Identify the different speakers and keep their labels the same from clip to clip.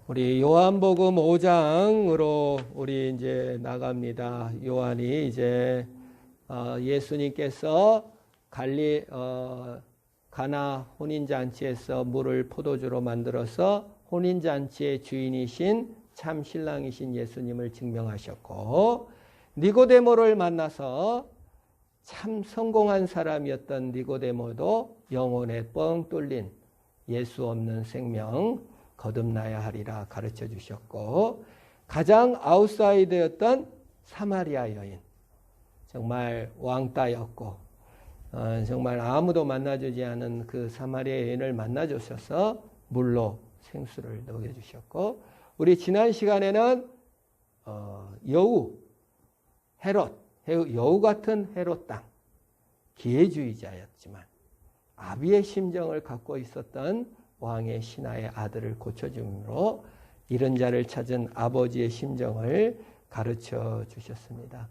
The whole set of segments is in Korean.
Speaker 1: 우리 요한복음 5장으로 우리 이제 나갑니다. 요한이 이제 예수님께서 가나 혼인잔치에서 물을 포도주로 만들어서 혼인잔치의 주인이신 참 신랑이신 예수님을 증명하셨고, 니고데모를 만나서 참 성공한 사람이었던 니고데모도 영혼에 뻥 뚫린 예수 없는 생명 거듭나야 하리라 가르쳐 주셨고, 가장 아웃사이더였던 사마리아 여인, 정말 왕따였고 정말 아무도 만나주지 않은 그 사마리아 여인을 만나주셔서 물로 생수를 먹여주셨고, 우리 지난 시간에는 여우 같은 헤롯 땅, 기회주의자였지만 아비의 심정을 갖고 있었던 왕의 신하의 아들을 고쳐줌으로 이런 자를 찾은 아버지의 심정을 가르쳐 주셨습니다.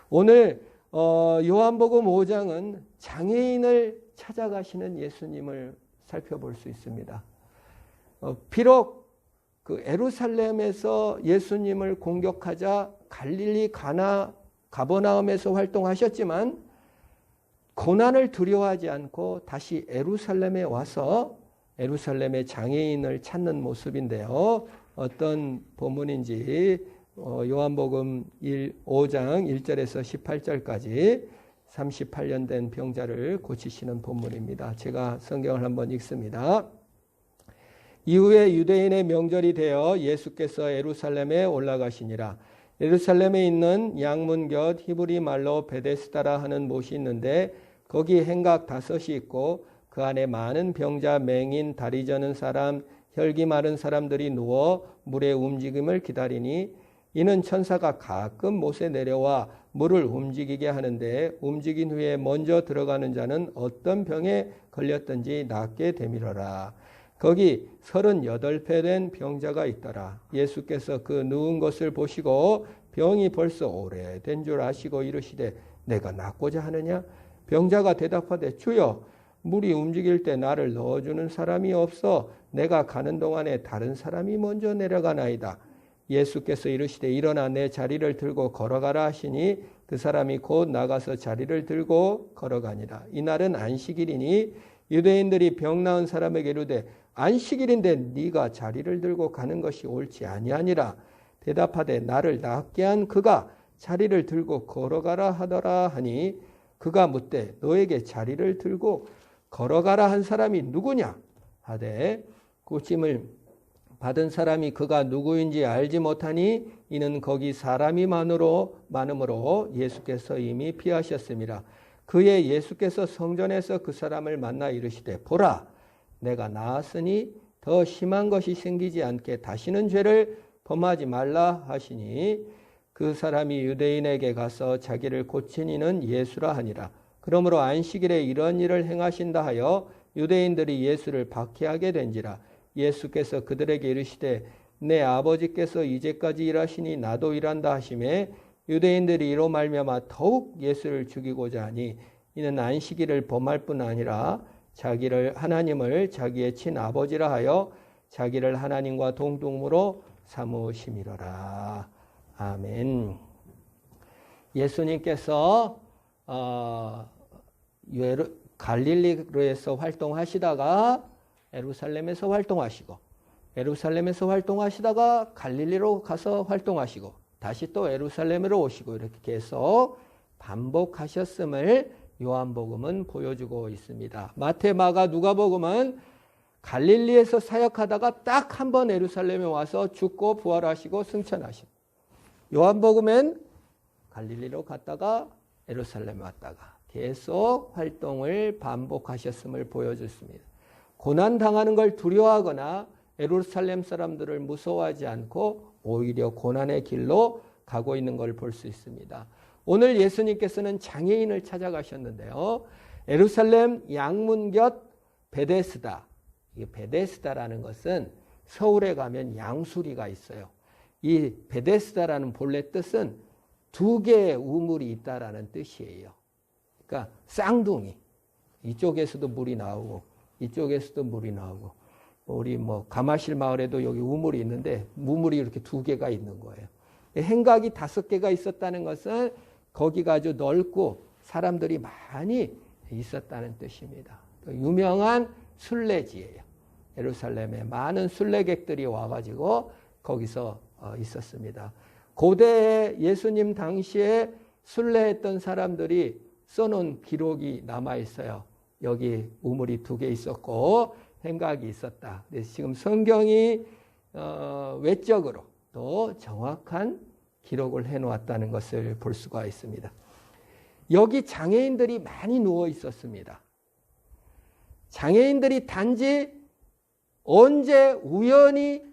Speaker 1: 오늘 요한복음 5장은 장애인을 찾아가시는 예수님을 살펴볼 수 있습니다. 비록 그 예루살렘에서 예수님을 공격하자 갈릴리 가나 가버나움에서 활동하셨지만 고난을 두려워하지 않고 다시 예루살렘에 와서 예루살렘의 장애인을 찾는 모습인데요. 어떤 본문인지 요한복음 5장 1절에서 18절까지 38년 된 병자를 고치시는 본문입니다. 제가 성경을 한번 읽습니다. 이후에 유대인의 명절이 되어 예수께서 예루살렘에 올라가시니라. 예루살렘에 있는 양문 곁 히브리 말로 베데스다라 하는 못이 있는데 거기 행각 5이 있고 그 안에 많은 병자, 맹인, 다리 저는 사람, 혈기 마른 사람들이 누워 물의 움직임을 기다리니 이는 천사가 가끔 못에 내려와 물을 움직이게 하는데 움직인 후에 먼저 들어가는 자는 어떤 병에 걸렸든지 낫게 되밀어라. 거기 38배 된 병자가 있더라. 예수께서 그 누운 것을 보시고 병이 벌써 오래된 줄 아시고 이르시되 내가 낫고자 하느냐? 병자가 대답하되 주여 물이 움직일 때 나를 넣어주는 사람이 없어 내가 가는 동안에 다른 사람이 먼저 내려가나이다. 예수께서 이르시되 일어나 내 자리를 들고 걸어가라 하시니 그 사람이 곧 나가서 자리를 들고 걸어가니라. 이날은 안식일이니 유대인들이 병 나은 사람에게 이르되 안식일인데 네가 자리를 들고 가는 것이 옳지 아니하니라. 대답하되 나를 낫게 한 그가 자리를 들고 걸어가라 하더라 하니 그가 묻되 너에게 자리를 들고 걸어가라 한 사람이 누구냐 하되 고침을 받은 사람이 그가 누구인지 알지 못하니 이는 거기 사람이 많으므로 예수께서 이미 피하셨습니다. 그에 예수께서 성전에서 그 사람을 만나 이르시되 보라 내가 나았으니 더 심한 것이 생기지 않게 다시는 죄를 범하지 말라 하시니 그 사람이 유대인에게 가서 자기를 고친 이는 예수라 하니라. 그러므로 안식일에 이런 일을 행하신다 하여 유대인들이 예수를 박해하게 된지라. 예수께서 그들에게 이르시되 내 아버지께서 이제까지 일하시니 나도 일한다 하시매 유대인들이 이로 말미암아 더욱 예수를 죽이고자 하니 이는 안식일을 범할 뿐 아니라 하나님을 자기의 친아버지라 하여 자기를 하나님과 동등으로 삼으심이로라. 아멘. 예수님께서 갈릴리에서 활동하시다가 예루살렘에서 활동하시다가 갈릴리로 가서 활동하시고 다시 또 예루살렘으로 오시고 이렇게 계속 반복하셨음을 요한복음은 보여주고 있습니다. 마태, 마가, 누가복음은 갈릴리에서 사역하다가 딱 한 번 예루살렘에 와서 죽고 부활하시고 승천하시고, 요한복음엔 갈릴리로 갔다가 예루살렘에 왔다가 계속 활동을 반복하셨음을 보여줬습니다. 고난당하는 걸 두려워하거나 예루살렘 사람들을 무서워하지 않고 오히려 고난의 길로 가고 있는 걸 볼 수 있습니다. 오늘 예수님께서는 장애인을 찾아가셨는데요. 예루살렘 양문 곁 베데스다. 이 베데스다라는 것은 서울에 가면 양수리가 있어요. 이 베데스다라는 본래 뜻은 2개의 우물이 있다라는 뜻이에요. 그러니까 쌍둥이. 이쪽에서도 물이 나오고 이쪽에서도 물이 나오고 우리 뭐 가마실 마을에도 여기 우물이 있는데 우물이 이렇게 2개가 있는 거예요. 행각이 5개가 있었다는 것은 거기가 아주 넓고 사람들이 많이 있었다는 뜻입니다. 유명한 순례지예요. 예루살렘에 많은 순례객들이 와가지고 거기서 있었습니다. 고대 예수님 당시에 순례했던 사람들이 써놓은 기록이 남아있어요. 여기 우물이 2개 있었고 행각이 있었다. 그래서 지금 성경이 외적으로 또 정확한 기록을 해놓았다는 것을 볼 수가 있습니다. 여기 장애인들이 많이 누워 있었습니다. 장애인들이 단지 언제 우연히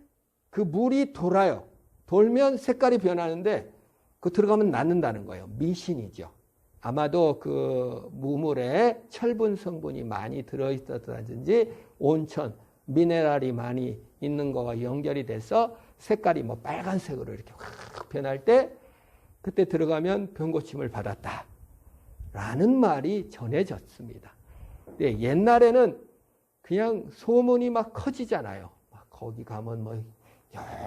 Speaker 1: 그 물이 돌아요. 돌면 색깔이 변하는데 그 들어가면 낫는다는 거예요. 미신이죠. 아마도 그 우물에 철분 성분이 많이 들어있었다든지 온천, 미네랄이 많이 있는 거와 연결이 돼서 색깔이 뭐 빨간색으로 이렇게 확 변할 때 그때 들어가면 병고침을 받았다 라는 말이 전해졌습니다. 네, 옛날에는 그냥 소문이 막 커지잖아요. 막 거기 가면 뭐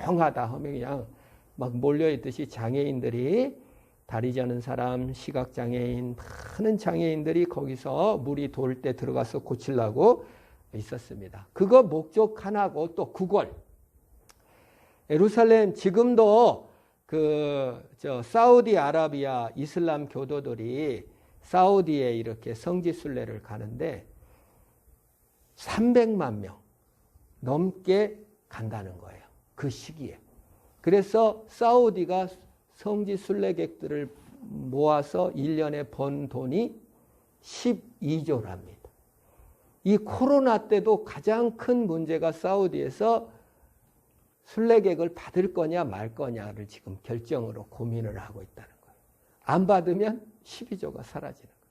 Speaker 1: 영하다 하면 그냥 막 몰려있듯이 장애인들이 다리 저는 사람, 시각장애인, 많은 장애인들이 거기서 물이 돌 때 들어가서 고치려고 있었습니다. 그거 목적 하나고 또 구걸. 예루살렘 지금도 사우디아라비아 이슬람 교도들이 사우디에 이렇게 성지 순례를 가는데 300만 명 넘게 간다는 거예요. 그 시기에. 그래서 사우디가 성지 순례객들을 모아서 1년에 번 돈이 12조랍니다. 이 코로나 때도 가장 큰 문제가 사우디에서 순례객을 받을 거냐 말 거냐를 지금 결정으로 고민을 하고 있다는 거예요. 안 받으면 12조가 사라지는 거예요.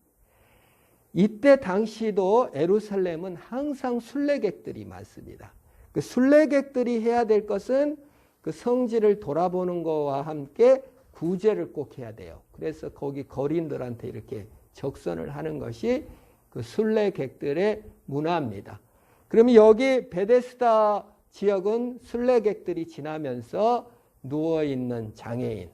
Speaker 1: 이때 당시도 예루살렘은 항상 순례객들이 많습니다. 그 순례객들이 해야 될 것은 그 성지를 돌아보는 것과 함께 구제를 꼭 해야 돼요. 그래서 거기 거린들한테 이렇게 적선을 하는 것이 그 순례객들의 문화입니다. 그러면 여기 베데스다 지역은 순례객들이 지나면서 누워있는 장애인들에게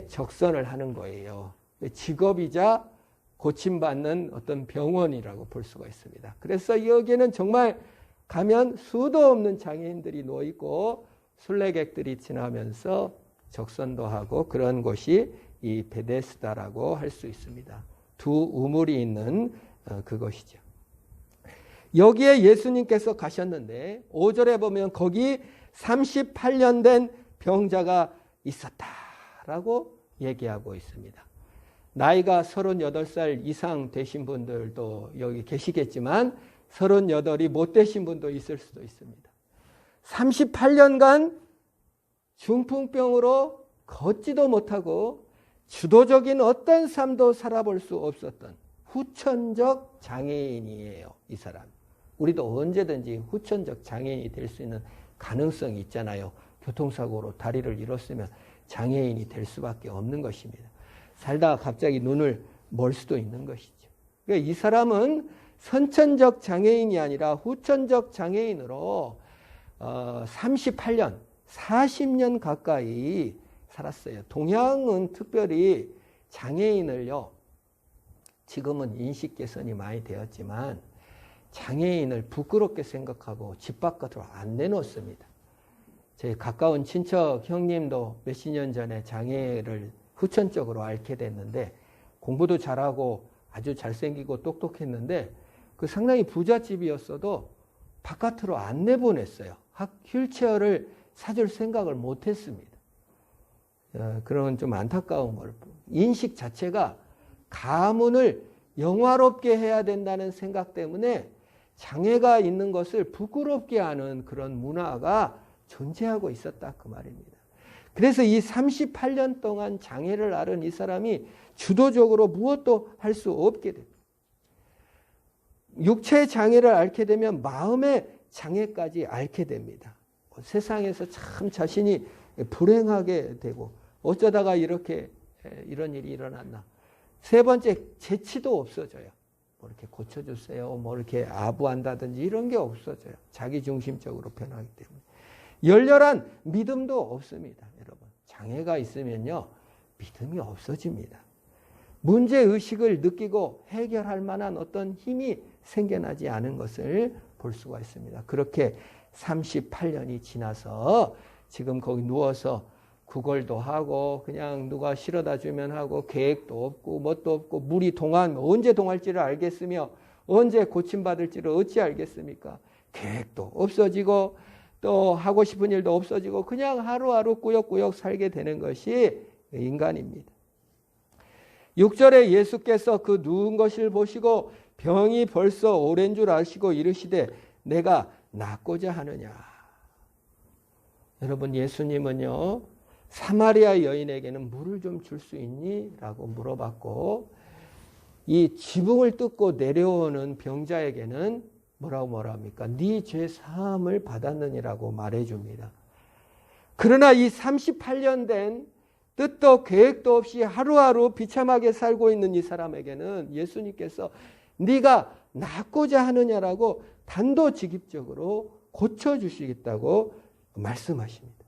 Speaker 1: 적선을 하는 거예요. 직업이자 고침받는 어떤 병원이라고 볼 수가 있습니다. 그래서 여기는 정말 가면 수도 없는 장애인들이 누워있고 순례객들이 지나면서 적선도 하고 그런 곳이 이 베데스다라고 할 수 있습니다. 2 우물이 있는 그것이죠. 여기에 예수님께서 가셨는데 5절에 보면 거기 38년 된 병자가 있었다라고 얘기하고 있습니다. 나이가 38살 이상 되신 분들도 여기 계시겠지만 38이 못 되신 분도 있을 수도 있습니다. 38년간 중풍병으로 걷지도 못하고 주도적인 어떤 삶도 살아볼 수 없었던 후천적 장애인이에요. 이 사람. 우리도 언제든지 후천적 장애인이 될 수 있는 가능성이 있잖아요. 교통사고로 다리를 잃었으면 장애인이 될 수밖에 없는 것입니다. 살다가 갑자기 눈을 멀 수도 있는 것이죠. 그러니까 이 사람은 선천적 장애인이 아니라 후천적 장애인으로 38년, 40년 가까이 살았어요. 동양은 특별히 장애인을요, 지금은 인식 개선이 많이 되었지만 장애인을 부끄럽게 생각하고 집 밖으로 안 내놓습니다. 제 가까운 친척 형님도 몇십 년 전에 장애를 후천적으로 앓게 됐는데 공부도 잘하고 아주 잘생기고 똑똑했는데 그 상당히 부잣집이었어도 바깥으로 안 내보냈어요. 휠체어를 사줄 생각을 못했습니다. 그런 좀 안타까운 걸. 인식 자체가 가문을 영화롭게 해야 된다는 생각 때문에 장애가 있는 것을 부끄럽게 하는 그런 문화가 존재하고 있었다 그 말입니다. 그래서 이 38년 동안 장애를 앓은 이 사람이 주도적으로 무엇도 할 수 없게 됩니다. 육체의 장애를 앓게 되면 마음의 장애까지 앓게 됩니다. 세상에서 참 자신이 불행하게 되고 어쩌다가 이런 일이 일어났나. 3번째, 재치도 없어져요. 뭐 이렇게 고쳐주세요. 뭐 이렇게 아부한다든지 이런 게 없어져요. 자기 중심적으로 변하기 때문에. 열렬한 믿음도 없습니다. 여러분. 장애가 있으면요. 믿음이 없어집니다. 문제의식을 느끼고 해결할 만한 어떤 힘이 생겨나지 않은 것을 볼 수가 있습니다. 그렇게 38년이 지나서 지금 거기 누워서 구걸도 하고 그냥 누가 실어다 주면 하고 계획도 없고 뭣도 없고 물이 동하면 언제 동할지를 알겠으며 언제 고침받을지를 어찌 알겠습니까? 계획도 없어지고 또 하고 싶은 일도 없어지고 그냥 하루하루 꾸역꾸역 살게 되는 것이 인간입니다. 6절에 예수께서 그 누운 것을 보시고 병이 벌써 오랜 줄 아시고 이르시되 내가 낫고자 하느냐. 여러분 예수님은요. 사마리아 여인에게는 물을 좀 줄 수 있니? 라고 물어봤고 이 지붕을 뜯고 내려오는 병자에게는 뭐라고 합니까? 네 죄 사함을 받았느니라고 말해줍니다. 그러나 이 38년 된 뜻도 계획도 없이 하루하루 비참하게 살고 있는 이 사람에게는 예수님께서 네가 낫고자 하느냐라고 단도직입적으로 고쳐주시겠다고 말씀하십니다.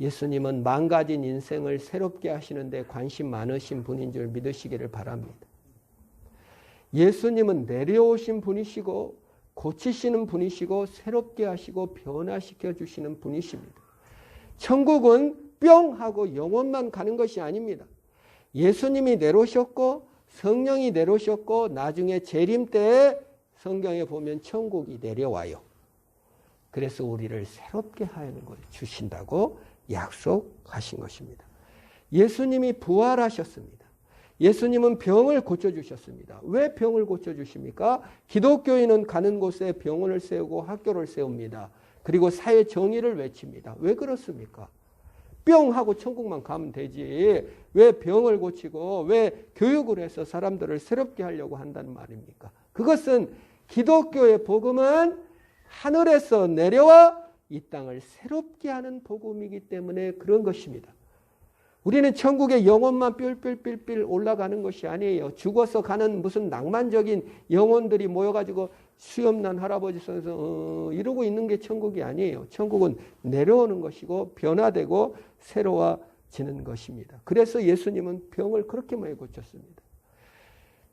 Speaker 1: 예수님은 망가진 인생을 새롭게 하시는데 관심 많으신 분인 줄 믿으시기를 바랍니다. 예수님은 내려오신 분이시고 고치시는 분이시고 새롭게 하시고 변화시켜 주시는 분이십니다. 천국은 뿅 하고 영원만 가는 것이 아닙니다. 예수님이 내려오셨고 성령이 내려오셨고 나중에 재림 때에 성경에 보면 천국이 내려와요. 그래서 우리를 새롭게 하는 것을 주신다고 약속하신 것입니다. 예수님이 부활하셨습니다. 예수님은 병을 고쳐주셨습니다. 왜 병을 고쳐주십니까? 기독교인은 가는 곳에 병원을 세우고 학교를 세웁니다. 그리고 사회 정의를 외칩니다. 왜 그렇습니까? 뿅 하고 천국만 가면 되지. 왜 병을 고치고 왜 교육을 해서 사람들을 새롭게 하려고 한다는 말입니까? 그것은 기독교의 복음은 하늘에서 내려와 이 땅을 새롭게 하는 복음이기 때문에 그런 것입니다. 우리는 천국에 영혼만 삘삘삘삘 올라가는 것이 아니에요. 죽어서 가는 무슨 낭만적인 영혼들이 모여가지고 수염난 할아버지 손에서 이러고 있는 게 천국이 아니에요. 천국은 내려오는 것이고 변화되고 새로워지는 것입니다. 그래서 예수님은 병을 그렇게 많이 고쳤습니다.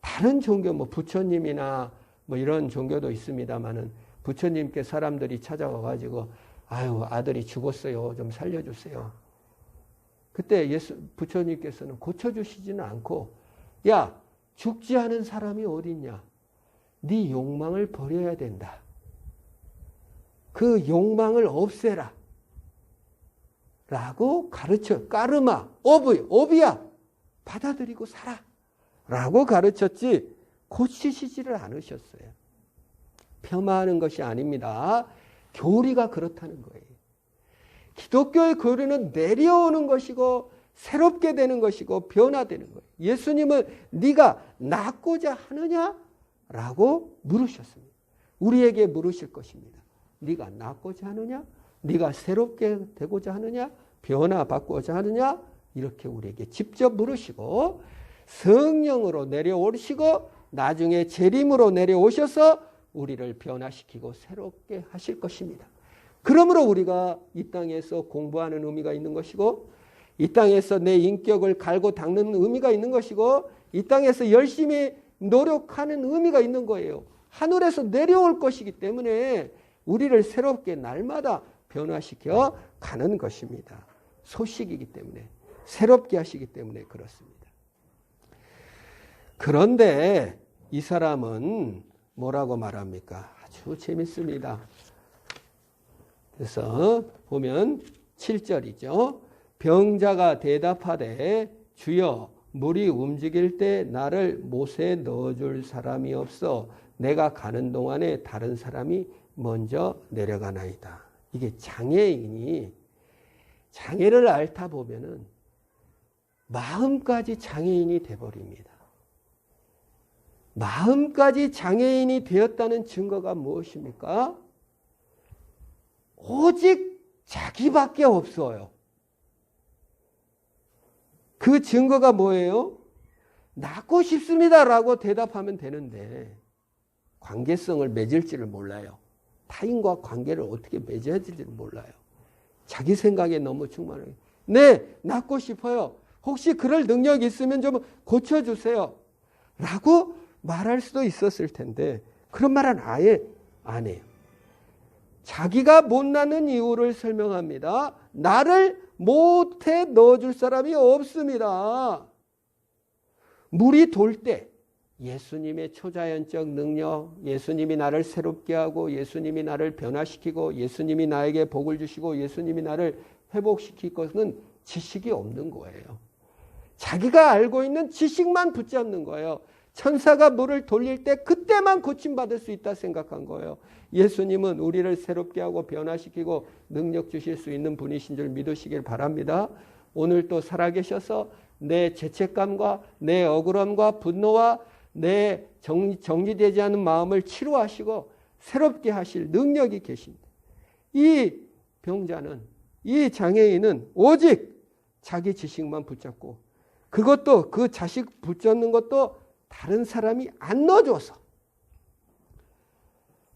Speaker 1: 다른 종교 뭐 부처님이나 뭐 이런 종교도 있습니다만은 부처님께 사람들이 찾아와가지고 아유 아들이 죽었어요. 좀 살려주세요. 그때 부처님께서는 고쳐주시지는 않고 야 죽지 않은 사람이 어딨냐. 네 욕망을 버려야 된다. 그 욕망을 없애라. 라고 가르쳐. 까르마, 업이야. 받아들이고 살아. 라고 가르쳤지 고치시지를 않으셨어요. 폄하하는 것이 아닙니다. 교리가 그렇다는 거예요. 기독교의 교리는 내려오는 것이고 새롭게 되는 것이고 변화되는 거예요. 예수님은 네가 낫고자 하느냐? 라고 물으셨습니다. 우리에게 물으실 것입니다. 네가 낫고자 하느냐? 네가 새롭게 되고자 하느냐? 변화받고자 하느냐? 이렇게 우리에게 직접 물으시고 성령으로 내려오시고 나중에 재림으로 내려오셔서 우리를 변화시키고 새롭게 하실 것입니다. 그러므로 우리가 이 땅에서 공부하는 의미가 있는 것이고 이 땅에서 내 인격을 갈고 닦는 의미가 있는 것이고 이 땅에서 열심히 노력하는 의미가 있는 거예요. 하늘에서 내려올 것이기 때문에 우리를 새롭게 날마다 변화시켜 가는 것입니다. 소식이기 때문에 새롭게 하시기 때문에 그렇습니다. 그런데 이 사람은 뭐라고 말합니까? 아주 재밌습니다. 그래서 보면 7절이죠. 병자가 대답하되 주여 물이 움직일 때 나를 못에 넣어줄 사람이 없어 내가 가는 동안에 다른 사람이 먼저 내려가나이다. 이게 장애인이 장애를 앓다 보면은 마음까지 장애인이 돼버립니다. 마음까지 장애인이 되었다는 증거가 무엇입니까? 오직 자기밖에 없어요. 그 증거가 뭐예요? 낫고 싶습니다라고 대답하면 되는데 관계성을 맺을지를 몰라요. 타인과 관계를 어떻게 맺어야 될지를 몰라요. 자기 생각에 너무 충만해요. 네, 낫고 싶어요. 혹시 그럴 능력이 있으면 좀 고쳐주세요. 라고 말할 수도 있었을 텐데 그런 말은 아예 안 해요. 자기가 못 낳는 이유를 설명합니다. 나를 못해 넣어줄 사람이 없습니다. 물이 돌 때 예수님의 초자연적 능력, 예수님이 나를 새롭게 하고 예수님이 나를 변화시키고 예수님이 나에게 복을 주시고 예수님이 나를 회복시킬 것은 지식이 없는 거예요. 자기가 알고 있는 지식만 붙잡는 거예요. 천사가 물을 돌릴 때 그때만 고침받을 수 있다 생각한 거예요. 예수님은 우리를 새롭게 하고 변화시키고 능력 주실 수 있는 분이신 줄 믿으시길 바랍니다. 오늘 또 살아계셔서 내 죄책감과 내 억울함과 분노와 내 정리되지 않은 마음을 치료하시고 새롭게 하실 능력이 계십니다. 이 병자는, 이 장애인은 오직 자기 지식만 붙잡고 그것도 그 자식 붙잡는 것도 다른 사람이 안 넣어줘서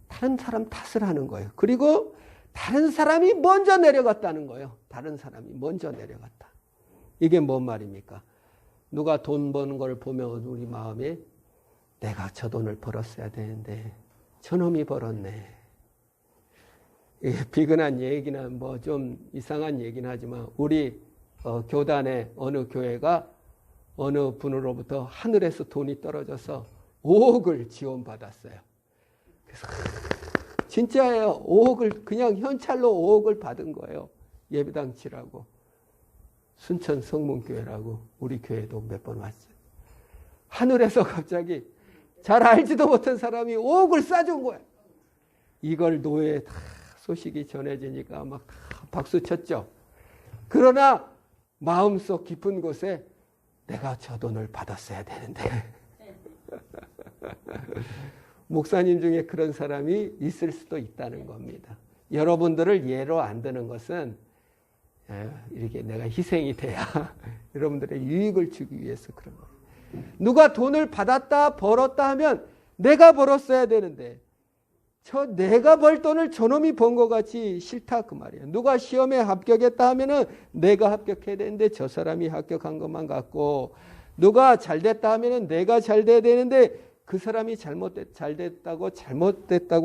Speaker 1: 다른 사람 탓을 하는 거예요. 그리고 다른 사람이 먼저 내려갔다는 거예요. 다른 사람이 먼저 내려갔다. 이게 뭔 말입니까? 누가 돈 버는 걸 보면 우리 마음에 내가 저 돈을 벌었어야 되는데 저놈이 벌었네. 비근한 얘기나 뭐 좀 이상한 얘기는 하지만 우리 교단의 어느 교회가 어느 분으로부터 하늘에서 돈이 떨어져서 5억을 지원받았어요. 그래서 진짜예요. 5억을 그냥 현찰로 5억을 받은 거예요. 예배당 치라고. 순천 성문교회라고 우리 교회도 몇 번 왔어요. 하늘에서 갑자기 잘 알지도 못한 사람이 5억을 싸준 거예요. 이걸 노예에 다 소식이 전해지니까 막 박수 쳤죠. 그러나 마음속 깊은 곳에 내가 저 돈을 받았어야 되는데 목사님 중에 그런 사람이 있을 수도 있다는 겁니다. 여러분들을 예로 안 드는 것은 이렇게 내가 희생이 돼야 여러분들의 유익을 주기 위해서 그런 거예요. 누가 돈을 받았다 벌었다 하면 내가 벌었어야 되는데 내가 벌 돈을 저놈이 번 것 같이 싫다 그 말이에요. 누가 시험에 합격했다 하면은 내가 합격해야 되는데 저 사람이 합격한 것만 같고 누가 잘 됐다 하면은 내가 잘 돼야 되는데 그 사람이 잘못됐다고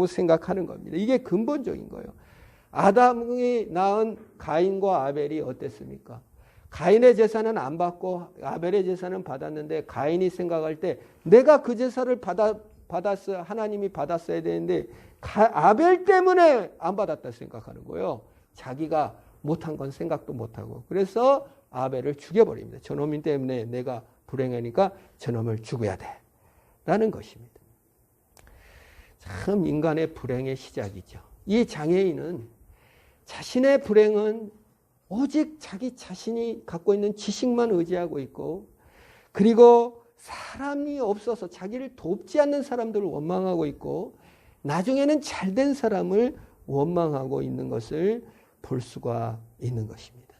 Speaker 1: 생각하는 겁니다. 이게 근본적인 거예요. 아담이 낳은 가인과 아벨이 어땠습니까? 가인의 제사는 안 받고 아벨의 제사는 받았는데 가인이 생각할 때 내가 그 제사를 받았어야 하나님이 받았어야 되는데 아벨 때문에 안 받았다 생각하는 거예요. 자기가 못한 건 생각도 못하고 그래서 아벨을 죽여버립니다. 저놈 때문에 내가 불행하니까 저놈을 죽여야 돼 라는 것입니다. 참 인간의 불행의 시작이죠. 이 장애인은 자신의 불행은 오직 자기 자신이 갖고 있는 지식만 의지하고 있고 그리고 사람이 없어서 자기를 돕지 않는 사람들을 원망하고 있고 나중에는 잘된 사람을 원망하고 있는 것을 볼 수가 있는 것입니다.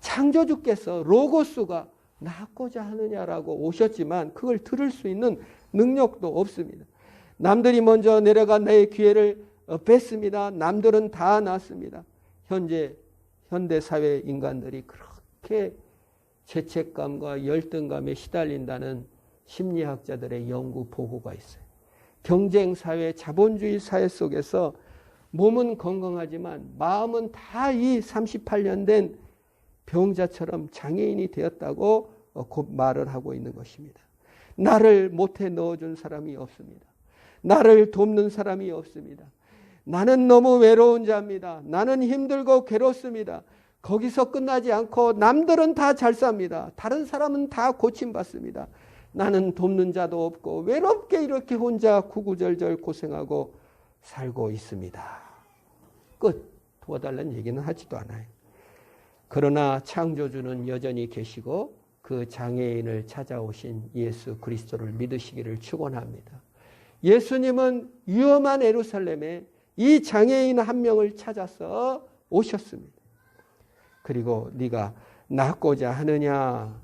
Speaker 1: 창조주께서 로고스가 낳고자 하느냐라고 오셨지만 그걸 들을 수 있는 능력도 없습니다. 남들이 먼저 내려가 내 기회를 뺐습니다. 남들은 다 낳습니다. 현대 사회 인간들이 그렇게 죄책감과 열등감에 시달린다는 심리학자들의 연구 보고가 있어요. 경쟁 사회, 자본주의 사회 속에서 몸은 건강하지만 마음은 다 이 38년 된 병자처럼 장애인이 되었다고 곧 말을 하고 있는 것입니다. 나를 못해 넣어준 사람이 없습니다. 나를 돕는 사람이 없습니다. 나는 너무 외로운 자입니다. 나는 힘들고 괴롭습니다. 거기서 끝나지 않고 남들은 다 잘 삽니다. 다른 사람은 다 고침받습니다. 나는 돕는 자도 없고 외롭게 이렇게 혼자 구구절절 고생하고 살고 있습니다. 끝. 도와달라는 얘기는 하지도 않아요. 그러나 창조주는 여전히 계시고 그 장애인을 찾아오신 예수 그리스도를 믿으시기를 축원합니다. 예수님은 위험한 예루살렘에 이 장애인 한 명을 찾아서 오셨습니다. 그리고 네가 낫고자 하느냐?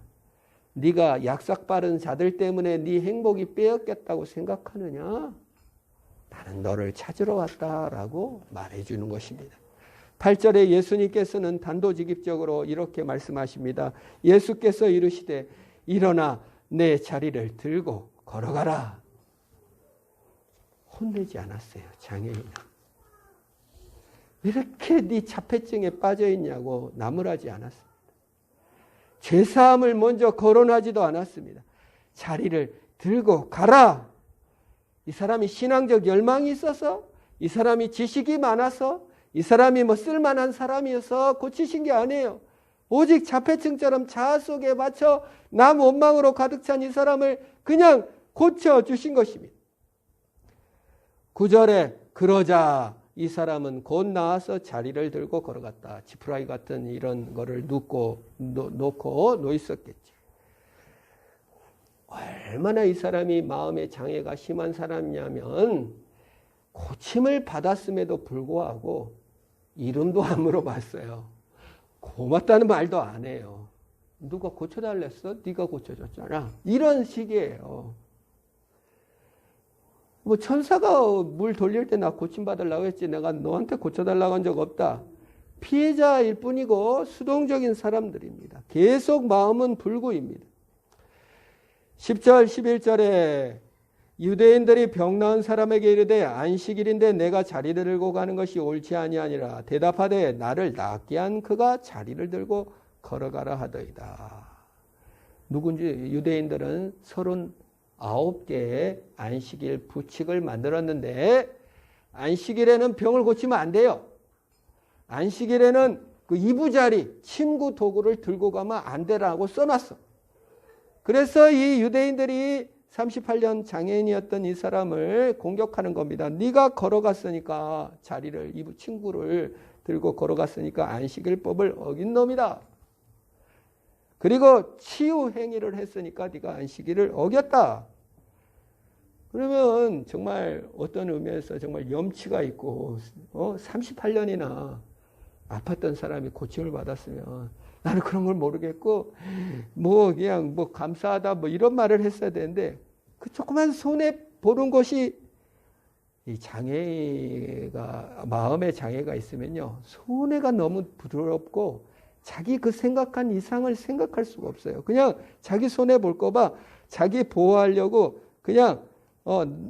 Speaker 1: 네가 약삭 빠른 자들 때문에 네 행복이 빼앗겼다고 생각하느냐? 나는 너를 찾으러 왔다라고 말해주는 것입니다. 8절에 예수님께서는 단도직입적으로 이렇게 말씀하십니다. 예수께서 이르시되 일어나 내 자리를 들고 걸어가라. 혼내지 않았어요. 장애인아. 왜 이렇게 네 자폐증에 빠져있냐고 나무라지 않았습니다. 죄사함을 먼저 거론하지도 않았습니다. 자리를 들고 가라. 이 사람이 신앙적 열망이 있어서, 이 사람이 지식이 많아서, 이 사람이 뭐 쓸만한 사람이어서 고치신 게 아니에요. 오직 자폐증처럼 자아 속에 맞춰 남 원망으로 가득 찬 이 사람을 그냥 고쳐주신 것입니다. 9절에 그러자 이 사람은 곧 나와서 자리를 들고 걸어갔다. 지푸라기 같은 이런 거를 놓고 놓여 있었겠지. 얼마나 이 사람이 마음의 장애가 심한 사람이냐면 고침을 받았음에도 불구하고 이름도 안 물어봤어요. 고맙다는 말도 안 해요. 누가 고쳐달랬어? 네가 고쳐줬잖아. 이런 식이에요. 뭐 천사가 물 돌릴 때 나 고침받으려고 했지 내가 너한테 고쳐달라고 한 적 없다. 피해자일 뿐이고 수동적인 사람들입니다. 계속 마음은 불구입니다. 10절 11절에 유대인들이 병 나은 사람에게 이르되 안식일인데 내가 자리를 들고 가는 것이 옳지 아니하니라. 대답하되 나를 낫게 한 그가 자리를 들고 걸어가라 하더이다. 누군지 유대인들은 39개의 안식일 부칙을 만들었는데 안식일에는 병을 고치면 안 돼요. 안식일에는 그 이부자리 침구 도구를 들고 가면 안 되라고 써놨어. 그래서 이 유대인들이 38년 장애인이었던 이 사람을 공격하는 겁니다. 네가 걸어갔으니까 자리를 이부 침구를 들고 걸어갔으니까 안식일법을 어긴 놈이다. 그리고 치유 행위를 했으니까 네가 안식일을 어겼다. 그러면 정말 어떤 의미에서 정말 염치가 있고 38년이나 아팠던 사람이 고침을 받았으면 나는 그런 걸 모르겠고 뭐 그냥 뭐 감사하다 뭐 이런 말을 했어야 되는데 그 조그만 손해 보는 것이 이 장애가 마음의 장애가 있으면요 손해가 너무 부드럽고 자기 그 생각한 이상을 생각할 수가 없어요. 그냥 자기 손해 볼까 봐 자기 보호하려고 그냥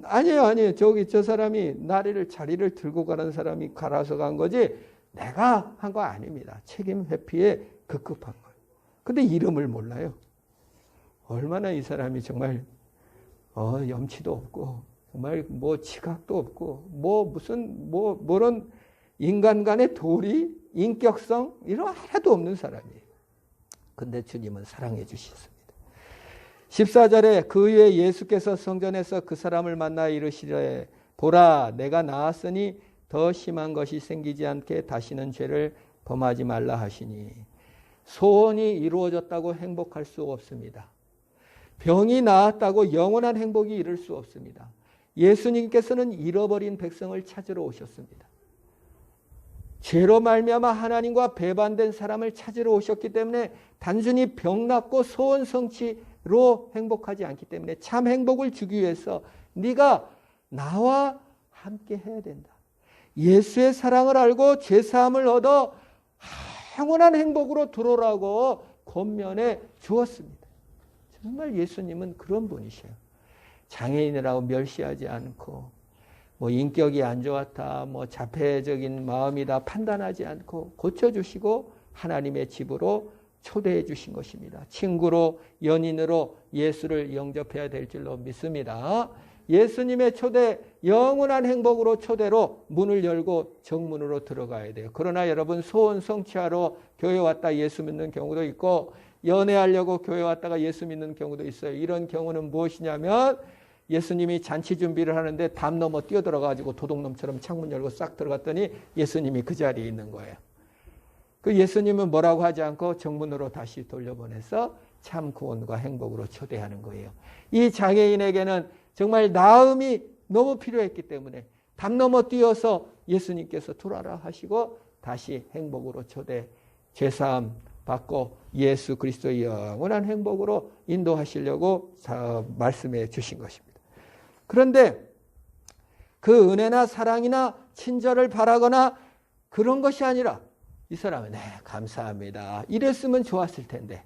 Speaker 1: 아니에요 저기 저 사람이 나를 자리를 들고 가는 사람이 갈아서 간 거지 내가 한 거 아닙니다. 책임 회피에 급급한 거예요. 근데 이름을 몰라요. 얼마나 이 사람이 정말 염치도 없고 정말 뭐 지각도 없고 뭐 무슨 뭐런 인간 간의 도리, 인격성 이런 하나도 없는 사람이에요. 근데 주님은 사랑해 주셨습니다. 14절에 그 후에 예수께서 성전에서 그 사람을 만나 이르시되 보라 내가 나았으니 더 심한 것이 생기지 않게 다시는 죄를 범하지 말라 하시니 소원이 이루어졌다고 행복할 수 없습니다. 병이 나았다고 영원한 행복이 이룰 수 없습니다. 예수님께서는 잃어버린 백성을 찾으러 오셨습니다. 죄로 말미암아 하나님과 배반된 사람을 찾으러 오셨기 때문에 단순히 병 낫고 소원 성취로 행복하지 않기 때문에 참 행복을 주기 위해서 네가 나와 함께 해야 된다. 예수의 사랑을 알고 죄사함을 얻어 영원한 행복으로 들어오라고 권면해 주었습니다. 정말 예수님은 그런 분이셔요. 장애인이라고 멸시하지 않고 뭐 인격이 안 좋았다, 뭐 자폐적인 마음이다 판단하지 않고 고쳐주시고 하나님의 집으로 초대해 주신 것입니다. 친구로 연인으로 예수를 영접해야 될 줄로 믿습니다. 예수님의 초대, 영원한 행복으로 초대로 문을 열고 정문으로 들어가야 돼요. 그러나 여러분 소원 성취하러 교회 왔다 예수 믿는 경우도 있고 연애하려고 교회 왔다가 예수 믿는 경우도 있어요. 이런 경우는 무엇이냐면 예수님이 잔치 준비를 하는데 담 넘어 뛰어들어가지고 도둑놈처럼 창문 열고 싹 들어갔더니 예수님이 그 자리에 있는 거예요. 그 예수님은 뭐라고 하지 않고 정문으로 다시 돌려보내서 참 구원과 행복으로 초대하는 거예요. 이 장애인에게는 정말 나음이 너무 필요했기 때문에 담 넘어 뛰어서 예수님께서 돌아라 하시고 다시 행복으로 초대, 죄사함 받고 예수 그리스도의 영원한 행복으로 인도하시려고 말씀해 주신 것입니다. 그런데 그 은혜나 사랑이나 친절을 바라거나 그런 것이 아니라 이 사람은 네, 감사합니다. 이랬으면 좋았을 텐데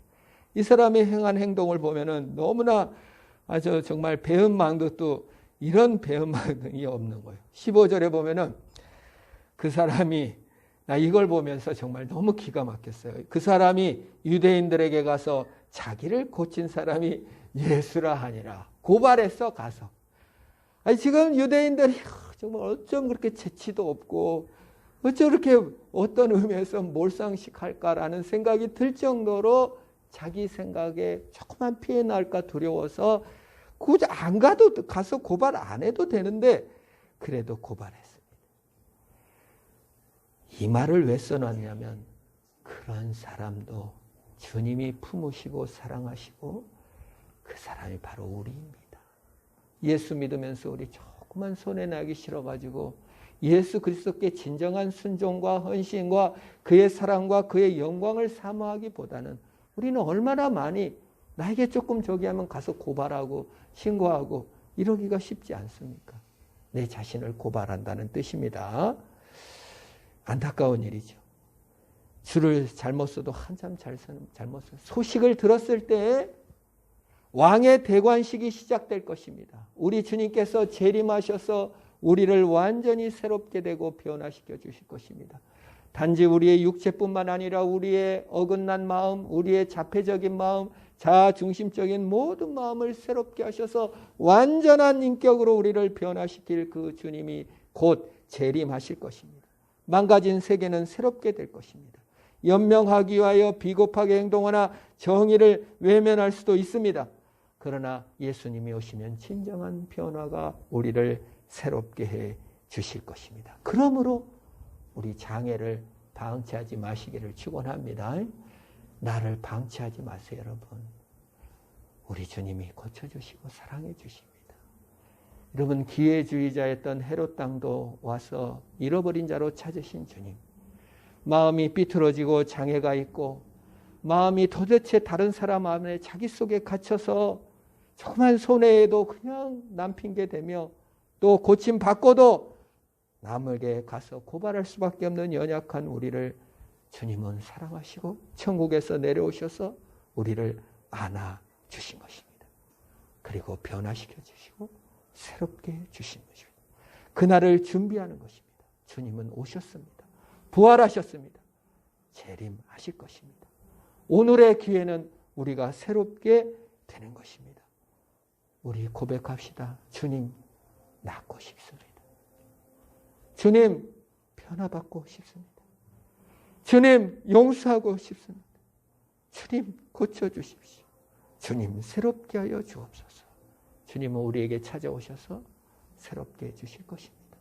Speaker 1: 이 사람이 행한 행동을 보면은 너무나 아주 정말 배은망덕도 이런 배은망덕이 없는 거예요. 15절에 보면은 그 사람이 나 이걸 보면서 정말 너무 기가 막혔어요. 그 사람이 유대인들에게 가서 자기를 고친 사람이 예수라 하니라. 고발했어 가서. 아니 지금 유대인들이 정말 어쩜 그렇게 재치도 없고 어쩜 그렇게 어떤 의미에서 몰상식할까라는 생각이 들 정도로 자기 생각에 조그만 피해 날까 두려워서 굳이 안 가서 고발 안 해도 되는데 그래도 고발했습니다. 이 말을 왜 써놨냐면 그런 사람도 주님이 품으시고 사랑하시고 그 사람이 바로 우리입니다. 예수 믿으면서 우리 조그만 손해나기 싫어가지고 예수 그리스도께 진정한 순종과 헌신과 그의 사랑과 그의 영광을 사모하기보다는 우리는 얼마나 많이 나에게 조금 저기 하면 가서 고발하고 신고하고 이러기가 쉽지 않습니까? 내 자신을 고발한다는 뜻입니다. 안타까운 일이죠. 줄을 잘못 써도 한참 잘못 써도 소식을 들었을 때 왕의 대관식이 시작될 것입니다. 우리 주님께서 재림하셔서 우리를 완전히 새롭게 되고 변화시켜 주실 것입니다. 단지 우리의 육체뿐만 아니라 우리의 어긋난 마음, 우리의 자폐적인 마음, 자아중심적인 모든 마음을 새롭게 하셔서 완전한 인격으로 우리를 변화시킬 그 주님이 곧 재림하실 것입니다. 망가진 세계는 새롭게 될 것입니다. 연명하기 위하여 비겁하게 행동하거나 정의를 외면할 수도 있습니다. 그러나 예수님이 오시면 진정한 변화가 우리를 새롭게 해 주실 것입니다. 그러므로 우리 장애를 방치하지 마시기를 축원합니다. 나를 방치하지 마세요, 여러분. 우리 주님이 고쳐주시고 사랑해 주십니다. 여러분, 기회주의자였던 헤롯 왕도 와서 잃어버린 자로 찾으신 주님. 마음이 삐뚤어지고 장애가 있고 마음이 도대체 다른 사람 안에 자기 속에 갇혀서 조그만 손해에도 그냥 남 핑계 대며 또 고침 받고도 남에게 가서 고발할 수밖에 없는 연약한 우리를 주님은 사랑하시고 천국에서 내려오셔서 우리를 안아주신 것입니다. 그리고 변화시켜 주시고 새롭게 해주신 것입니다. 그날을 준비하는 것입니다. 주님은 오셨습니다. 부활하셨습니다. 재림하실 것입니다. 오늘의 기회는 우리가 새롭게 되는 것입니다. 우리 고백합시다. 주님, 낫고 싶습니다. 주님, 변화받고 싶습니다. 주님, 용서하고 싶습니다. 주님, 고쳐주십시오. 주님, 새롭게 하여 주옵소서. 주님은 우리에게 찾아오셔서 새롭게 해주실 것입니다.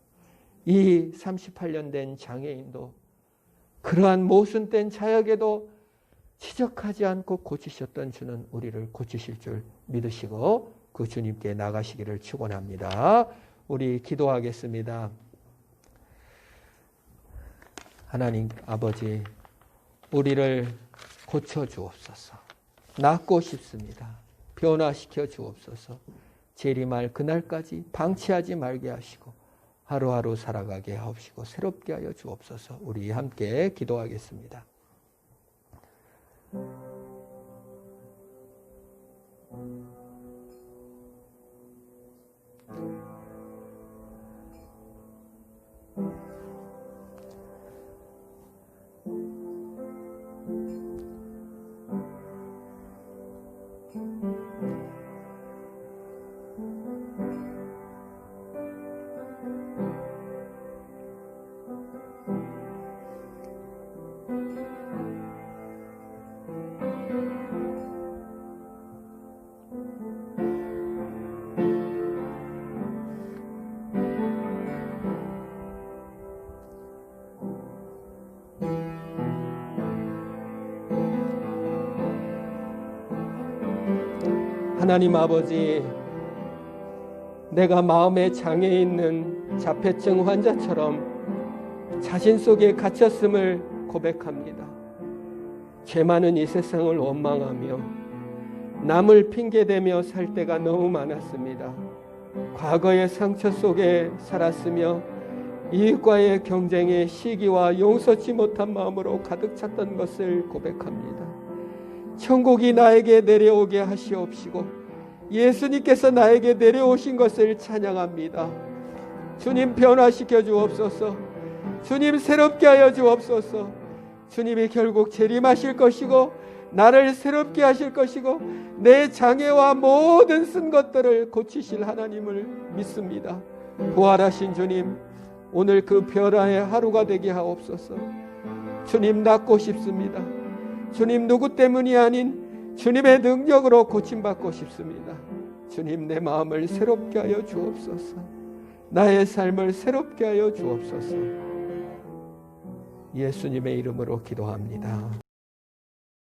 Speaker 1: 이 38년 된 장애인도 그러한 모순된 자역에도 지적하지 않고 고치셨던 주는 우리를 고치실 줄 믿으시고 그 주님께 나가시기를 축원합니다. 우리 기도하겠습니다. 하나님 아버지, 우리를 고쳐 주옵소서. 낫고 싶습니다. 변화시켜 주옵소서. 재림할 그날까지 방치하지 말게 하시고 하루하루 살아가게 하옵시고 새롭게 하여 주옵소서. 우리 함께 기도하겠습니다. 하나님 아버지, 내가 마음에 장애 있는 자폐증 환자처럼 자신 속에 갇혔음을 고백합니다. 죄 많은 이 세상을 원망하며 남을 핑계대며 살 때가 너무 많았습니다. 과거의 상처 속에 살았으며 이익과의 경쟁에 시기와 용서치 못한 마음으로 가득 찼던 것을 고백합니다. 천국이 나에게 내려오게 하시옵시고 예수님께서 나에게 내려오신 것을 찬양합니다. 주님 변화시켜 주옵소서. 주님 새롭게 하여 주옵소서. 주님이 결국 재림하실 것이고 나를 새롭게 하실 것이고 내 장애와 모든 쓴 것들을 고치실 하나님을 믿습니다. 부활하신 주님, 오늘 그 변화의 하루가 되게 하옵소서. 주님 낫고 싶습니다. 주님 누구 때문이 아닌 주님의 능력으로 고침받고 싶습니다. 주님 내 마음을 새롭게 하여 주옵소서. 나의 삶을 새롭게 하여 주옵소서. 예수님의 이름으로 기도합니다.